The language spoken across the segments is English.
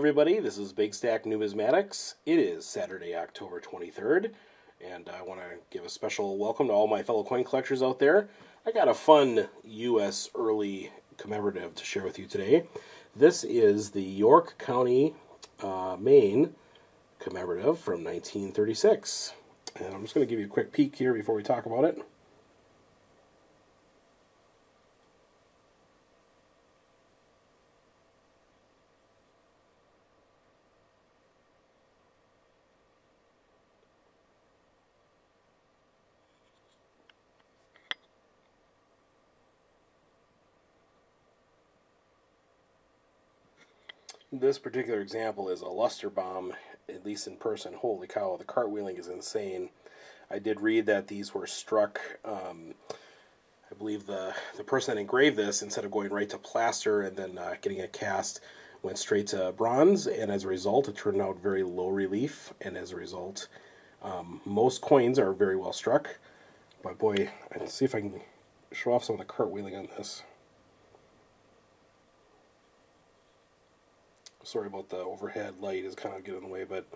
everybody, this is Big Stack Numismatics. It is Saturday, October 23rd, and I want to give a special welcome to all my fellow coin collectors out there. I got a fun U.S. early commemorative to share with you today. This is the York County, Maine commemorative from 1936. And I'm just going to give you a quick peek here before we talk about it. This particular example is a luster bomb, at least in person. Holy cow, the cartwheeling is insane. I did read that these were struck, I believe the person that engraved this, instead of going right to plaster and then getting it cast, went straight to bronze, and as a result it turned out very low relief, and as a result most coins are very well struck. But boy, let's see if I can show off some of the cartwheeling on this. Sorry about the overhead light is kind of getting in the way, but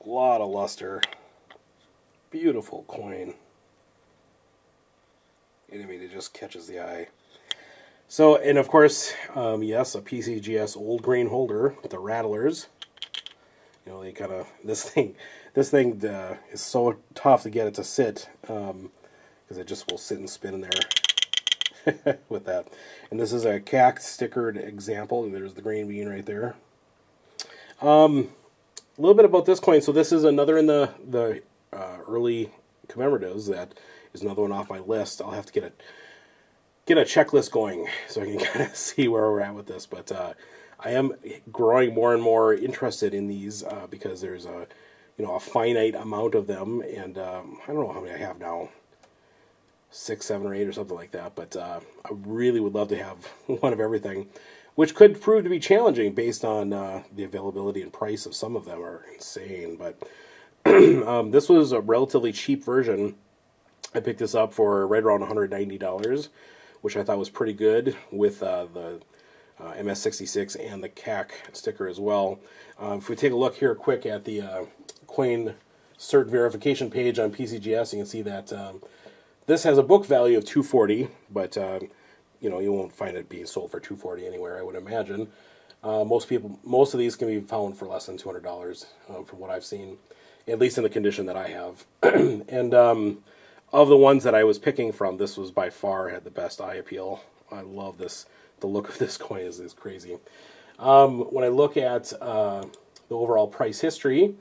a lot of luster. Beautiful coin. And I mean, it just catches the eye. So, and of course, yes, a PCGS old grain holder with the rattlers. You know, they kind of, this thing is so tough to get it to sit, because it just will sit and spin in there. With that. And this is a CAC stickered example. There's the green bean right there. A little bit about this coin. So this is another in the early commemoratives. That is another one off my list. I'll have to get a checklist going so I can kind of see where we're at with this. But I am growing more and more interested in these because there's a finite amount of them, and I don't know how many I have now. 6, 7, or 8 or something like that, but I really would love to have one of everything, which could prove to be challenging based on the availability and price of some of them are insane. But this was a relatively cheap version. I picked this up for right around $190, which I thought was pretty good with the MS66 and the CAC sticker as well. If we take a look here quick at the coin cert verification page on PCGS, you can see that this has a book value of $240, but you won't find it being sold for $240 anywhere, I would imagine. Most of these can be found for less than $200 from what I've seen, at least in the condition that I have. And of the ones that I was picking from, this was by far had the best eye appeal. I love this. The look of this coin is crazy. When I look at the overall price history,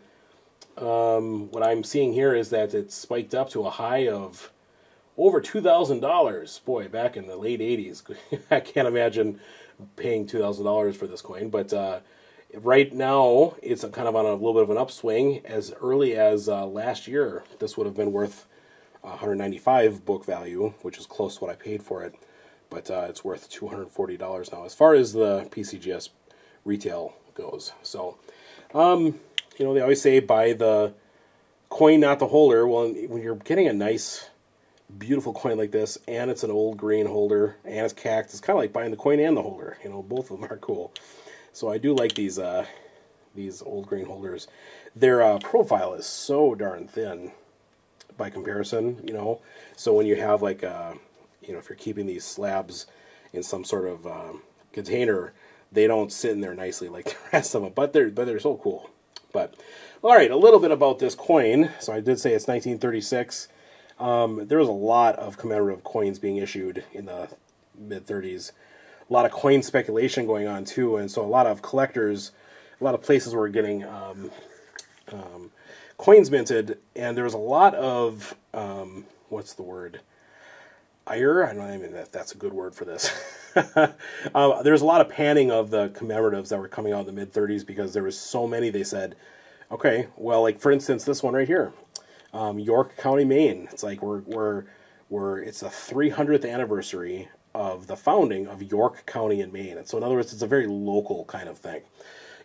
what I'm seeing here is that it's spiked up to a high of over $2,000. Boy, back in the late 80s. I can't imagine paying $2,000 for this coin. But right now, it's kind of on a little bit of an upswing. As early as last year, this would have been worth $195 book value, which is close to what I paid for it. But it's worth $240 now, as far as the PCGS retail goes. So, they always say buy the coin, not the holder. Well, when you're getting a nice, beautiful coin like this, and it's an old green holder, and it's CAC, it's kind of like buying the coin and the holder. Both of them are cool. So I do like these old green holders. Their profile is so darn thin by comparison, So when you have like, if you're keeping these slabs in some sort of container, they don't sit in there nicely like the rest of them. But they're so cool. But all right, a little bit about this coin. So I did say it's 1936. There was a lot of commemorative coins being issued in the mid-30s. A lot of coin speculation going on, too. And so a lot of collectors, a lot of places were getting coins minted. And there was a lot of, what's the word? Ire? I don't even know if that's a good word for this. There's a lot of panning of the commemoratives that were coming out in the mid-30s because there was so many. They said, okay, well, like, for instance, this one right here. York County, Maine. It's like it's the 300th anniversary of the founding of York County in Maine. And so in other words, it's a very local kind of thing.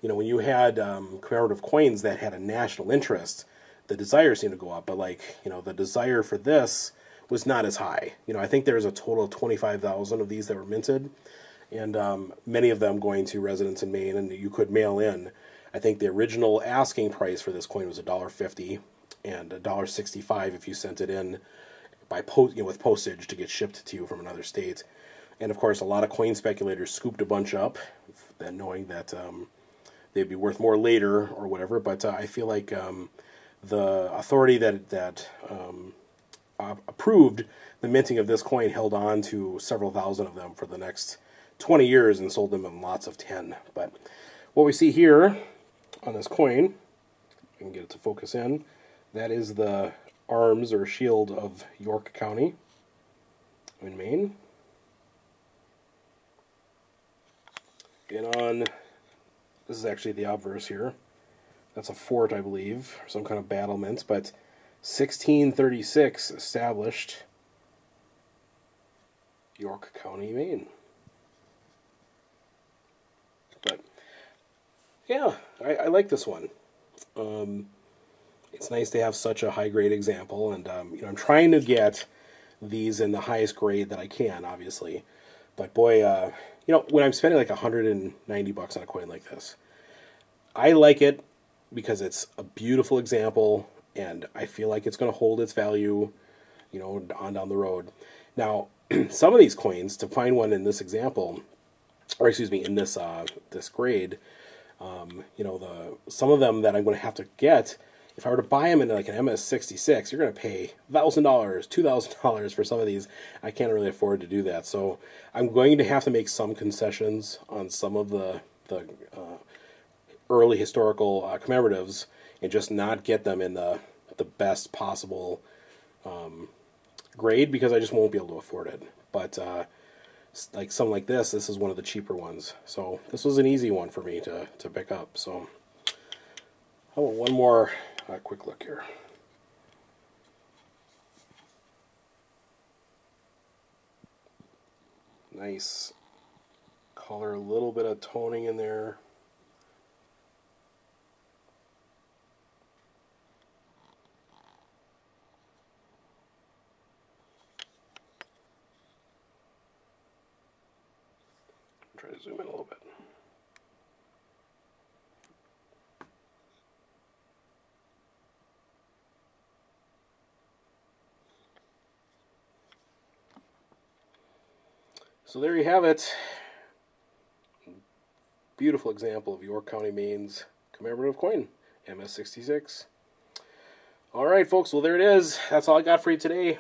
When you had commemorative coins that had a national interest, the desire seemed to go up. But the desire for this was not as high. I think there was a total of 25,000 of these that were minted. and many of them going to residents in Maine, and you could mail in. I think the original asking price for this coin was $1.50 and $1.65 if you sent it in by with postage to get shipped to you from another state. And of course, a lot of coin speculators scooped a bunch up, then knowing that they'd be worth more later or whatever. But I feel like the authority that approved the minting of this coin held on to several thousand of them for the next 20 years and sold them in lots of 10. But what we see here on this coin, I can get it to focus in, that is the arms or shield of York County in Maine. And on, this is actually the obverse here. That's a fort, I believe, some kind of battlement, but 1636 established York County, Maine. But yeah, I like this one. It's nice to have such a high grade example, and you know, I'm trying to get these in the highest grade that I can, obviously. But boy, you know, when I'm spending like $190 on a coin like this, I like it because it's a beautiful example, and I feel like it's going to hold its value, you know, on down the road. Now, some of these coins, to find one in this example, or excuse me, in this this grade, you know, some of them that I'm going to have to get, if I were to buy them in like an MS66, you're going to pay $1,000, $2,000 for some of these. I can't really afford to do that, so I'm going to have to make some concessions on some of the early historical commemoratives and just not get them in the best possible grade, because I just won't be able to afford it. But like something like this is one of the cheaper ones, so this was an easy one for me to pick up. So how about one more quick look here. Nice color, a little bit of toning in there. Try to zoom in a little bit. So there you have it. Beautiful example of York County, Maine's commemorative coin, MS66. All right, folks. Well, there it is. That's all I got for you today.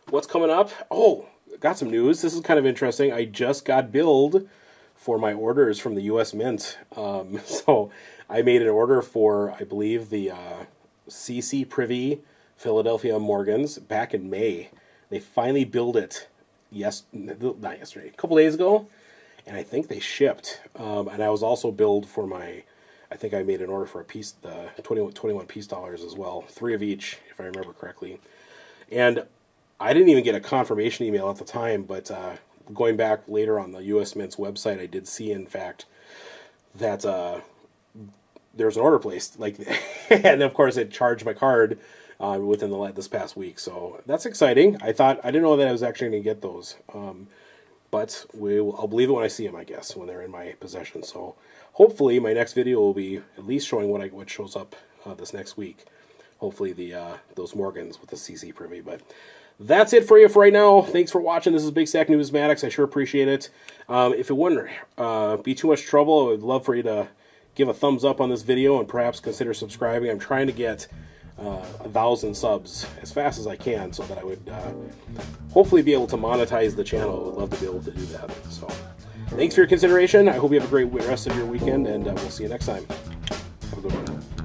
What's coming up? Oh, got some news. This is kind of interesting. I just got billed for my orders from the U.S. Mint. So I made an order for, I believe, the CC Privy Philadelphia Morgans back in May. They finally billed it. Not yesterday, a couple days ago, and I think they shipped. And I was also billed for my, I think I made an order for a piece, the 21 piece dollars as well, 3 of each, if I remember correctly. And I didn't even get a confirmation email at the time, but going back later on the U.S. Mint's website, I did see, in fact, that there's an order placed, like, and of course it charged my card within this past week, so that's exciting. I didn't know that I was actually going to get those, but I'll believe it when I see them, I guess, when they're in my possession. So hopefully my next video will be at least showing what shows up this next week. Hopefully those Morgans with the CC Privy. But that's it for you for right now. Thanks for watching. This is Big Stack Numismatics. I sure appreciate it. If it wouldn't be too much trouble, I would love for you to give a thumbs up on this video and perhaps consider subscribing. I'm trying to get 1,000 subs as fast as I can, so that I would hopefully be able to monetize the channel. I would love to be able to do that. So thanks for your consideration. I hope you have a great rest of your weekend, and we'll see you next time. Have a good one.